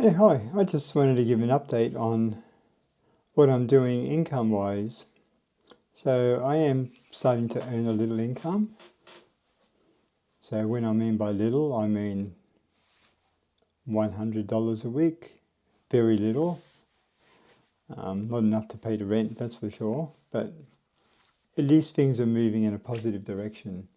Hey, hi. I just wanted to give an update on what I'm doing income-wise. So I am starting to earn a little income. So when I mean by little, I mean $100 a week. Very little. Not enough to pay the rent, that's for sure. But at least things are moving in a positive direction.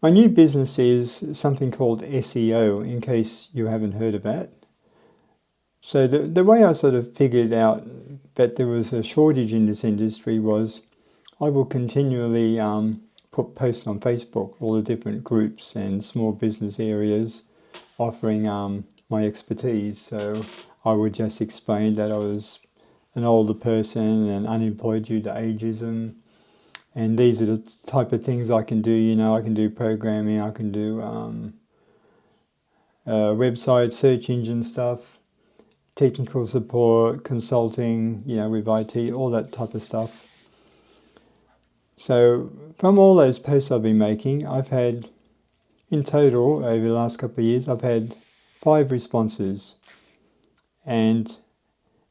My new business is something called SEO, in case you haven't heard of that. So the way I sort of figured out that there was a shortage in this industry was I will continually put posts on Facebook, all the different groups and small business areas offering my expertise. So I would just explain that I was an older person and unemployed due to ageism. And these are the type of things I can do. You know, I can do programming, I can do website, search engine stuff, technical support, consulting, with IT, all that type of stuff. So from all those posts I've been making, I've had, in total, over the last couple of years, I've had 5 responses. And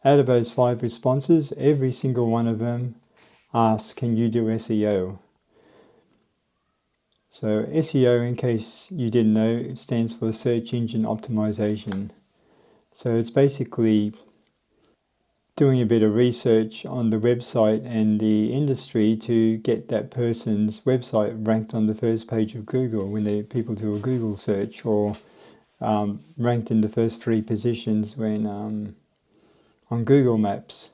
out of those 5 responses, every single one of them asks, can you do SEO? So SEO, in case you didn't know, stands for Search Engine Optimization. So it's basically doing a bit of research on the website and the industry to get that person's website ranked on the first page of Google when people do a Google search, or ranked in the first 3 positions when on Google Maps.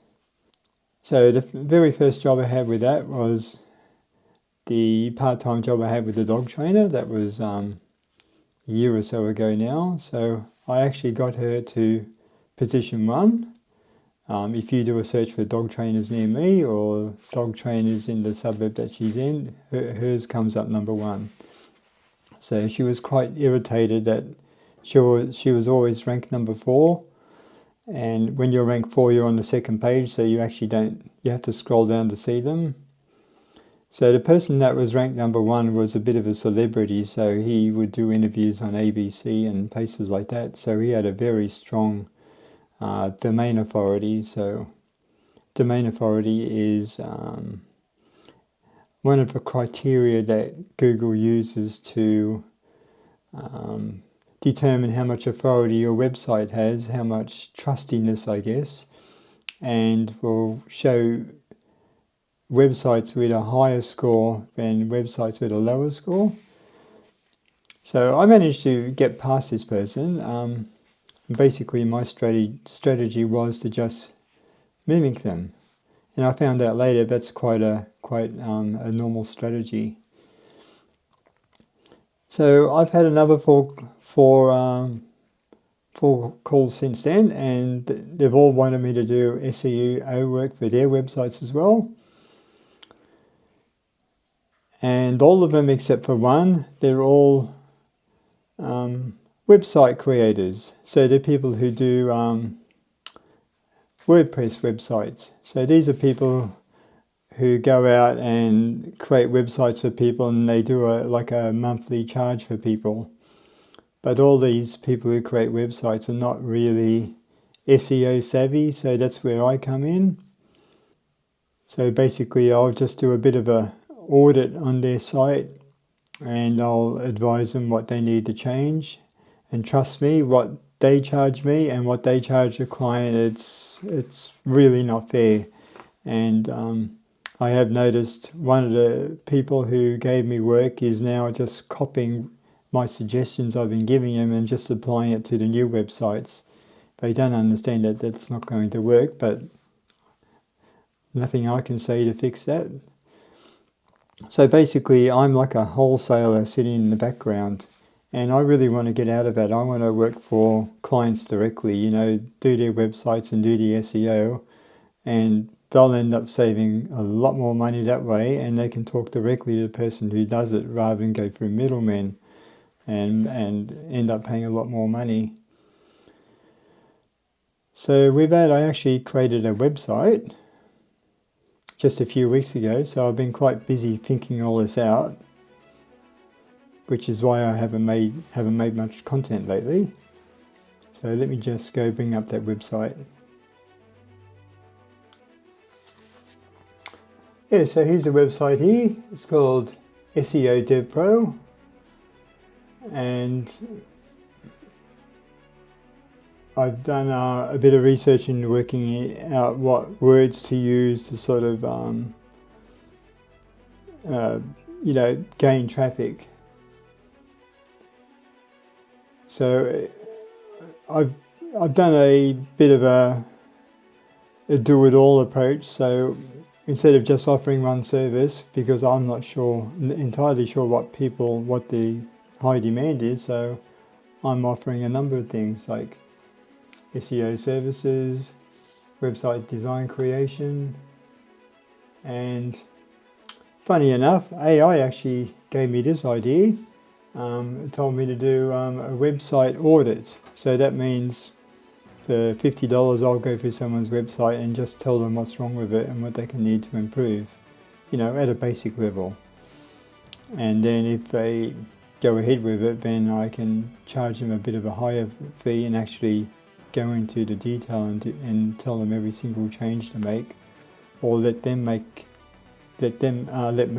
So the very first job I had with that was the part-time job I had with the dog trainer. That was a year or so ago now. So I actually got her to position 1. If you do a search for dog trainers near me or dog trainers in the suburb that she's in, hers comes up number 1. So she was quite irritated that she was always ranked number 4. And when you're ranked 4, you're on the second page, so you have to scroll down to see them. So the person that was ranked number 1 was a bit of a celebrity, so he would do interviews on ABC and places like that. So he had a very strong domain authority. So domain authority is one of the criteria that Google uses to determine how much authority your website has, how much trustiness, I guess, and will show websites with a higher score than websites with a lower score. So I managed to get past this person. Basically, my strategy was to just mimic them, and I found out later that's quite a normal strategy. So I've had another four calls since then, and they've all wanted me to do SEO work for their websites as well. And all of them except for one, they're all website creators. So they're people who do WordPress websites. So these are people who go out and create websites for people, and they do a monthly charge for people. But all these people who create websites are not really SEO savvy, so that's where I come in. So basically I'll just do a bit of a audit on their site, and I'll advise them what they need to change. And trust me, what they charge me and what they charge the client, it's really not fair. And I have noticed one of the people who gave me work is now just copying my suggestions I've been giving him and just applying it to the new websites. They don't understand that that's not going to work, but nothing I can say to fix that. So basically, I'm like a wholesaler sitting in the background, and I really want to get out of that. I want to work for clients directly, do their websites and do the SEO, and they'll end up saving a lot more money that way, and they can talk directly to the person who does it rather than go through middlemen and end up paying a lot more money. So with that, I actually created a website just a few weeks ago, so I've been quite busy thinking all this out, which is why I haven't made much content lately. So let me just go bring up that website. Yeah, so here's the website here. It's called SEO Dev Pro, and I've done a bit of research in working out what words to use to sort of gain traffic. So I've done a bit of a do-it-all approach. So instead of just offering one service, because I'm not entirely sure what the high demand is, so I'm offering a number of things like SEO services, website design creation, and funny enough, AI actually gave me this idea. It told me to do a website audit. So that means for $50 I'll go through someone's website and just tell them what's wrong with it and what they can need to improve, at a basic level. And then if they go ahead with it, then I can charge them a bit of a higher fee and actually go into the detail and tell them every single change to make, or let me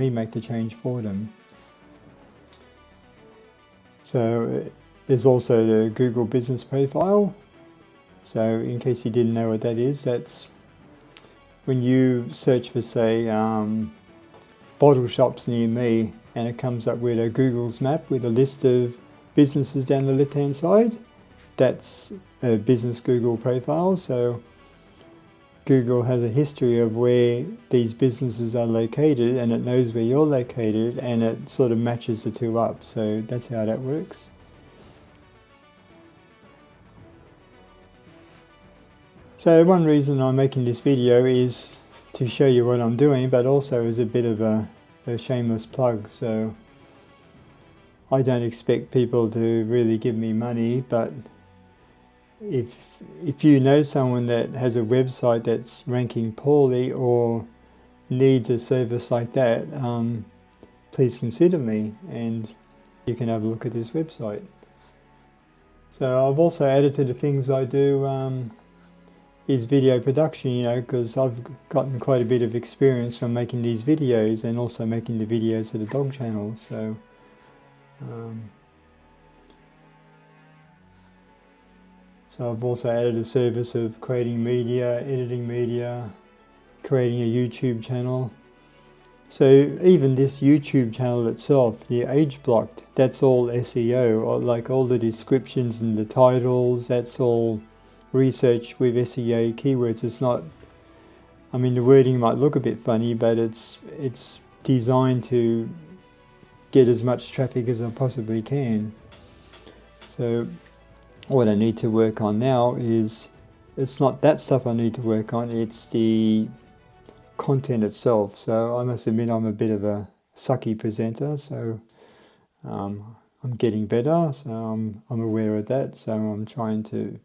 make the change for them. So there's also the Google Business Profile. So in case you didn't know what that is, that's when you search for, say, bottle shops near me, and it comes up with a Google's map with a list of businesses down the left-hand side. That's a business Google profile. So Google has a history of where these businesses are located, and it knows where you're located, and it sort of matches the two up. So that's how that works. So one reason I'm making this video is to show you what I'm doing, but also as a bit of a shameless plug. So I don't expect people to really give me money, but if you know someone that has a website that's ranking poorly or needs a service like that, please consider me, and you can have a look at this website. So I've also added to the things I do is video production, because I've gotten quite a bit of experience from making these videos and also making the videos for the dog channel. So So I've also added a service of creating media, editing media, creating a YouTube channel. So even this YouTube channel itself, the age blocked, that's all SEO, or like all the descriptions and the titles, that's all research with SEO keywords. It's not, the wording might look a bit funny, but it's designed to get as much traffic as I possibly can. So what I need to work on now is, it's not that stuff I need to work on, it's the content itself. So I must admit I'm a bit of a sucky presenter, so I'm getting better, so I'm aware of that, so I'm trying to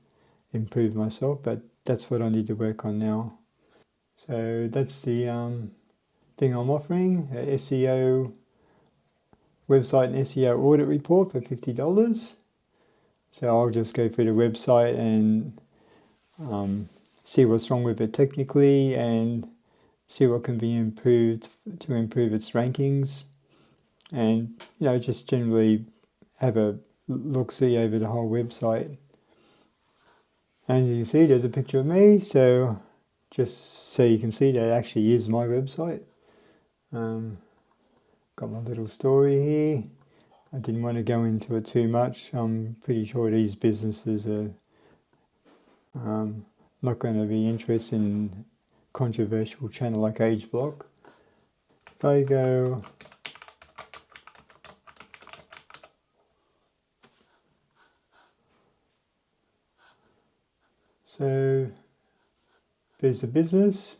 improve myself, but that's what I need to work on now. So that's the thing I'm offering, a SEO website and SEO audit report for $50. So I'll just go through the website and see what's wrong with it technically and see what can be improved to improve its rankings, and just generally have a look-see over the whole website. And you can see there's a picture of me, so just so you can see that actually is my website. Got my little story here. I didn't want to go into it too much. I'm pretty sure these businesses are not going to be interested in a controversial channel like Age Block. If I go so there's the business.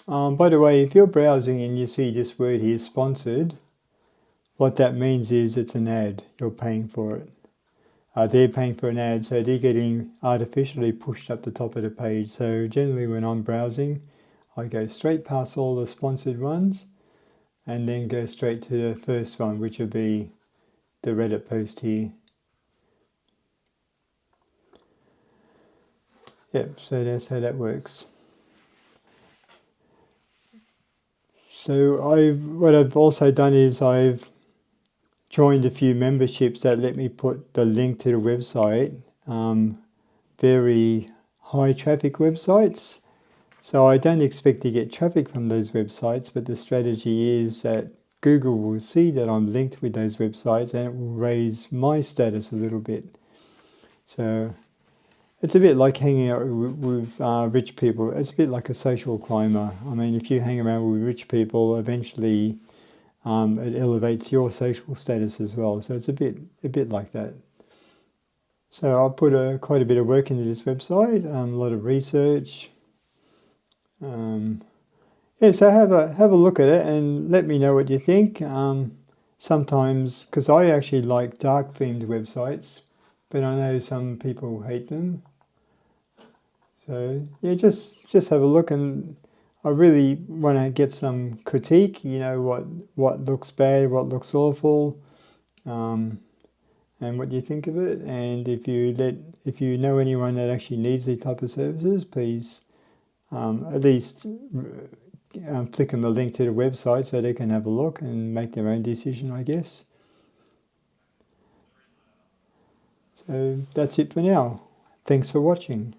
By the way, if you're browsing and you see this word here, sponsored, what that means is it's an ad. You're paying for it. They're paying for an ad, so they're getting artificially pushed up the top of the page. So generally when I'm browsing, I go straight past all the sponsored ones and then go straight to the first one, which will be the Reddit post here. Yep, so that's how that works. So what I've also done is I've joined a few memberships that let me put the link to the website, very high traffic websites. So I don't expect to get traffic from those websites, but the strategy is that Google will see that I'm linked with those websites and it will raise my status a little bit. So it's a bit like hanging out with rich people. It's a bit like a social climber. I mean, if you hang around with rich people, eventually it elevates your social status as well. So it's a bit like that. So I put quite a bit of work into this website, a lot of research. Yeah, so have a look at it and let me know what you think. Sometimes, because I actually like dark themed websites, but I know some people hate them. So yeah, just have a look, and I really want to get some critique. You know, what looks bad, what looks awful, and what you think of it. And if you know anyone that actually needs these type of services, please at least flick them a link to the website so they can have a look and make their own decision, I guess. So that's it for now. Thanks for watching.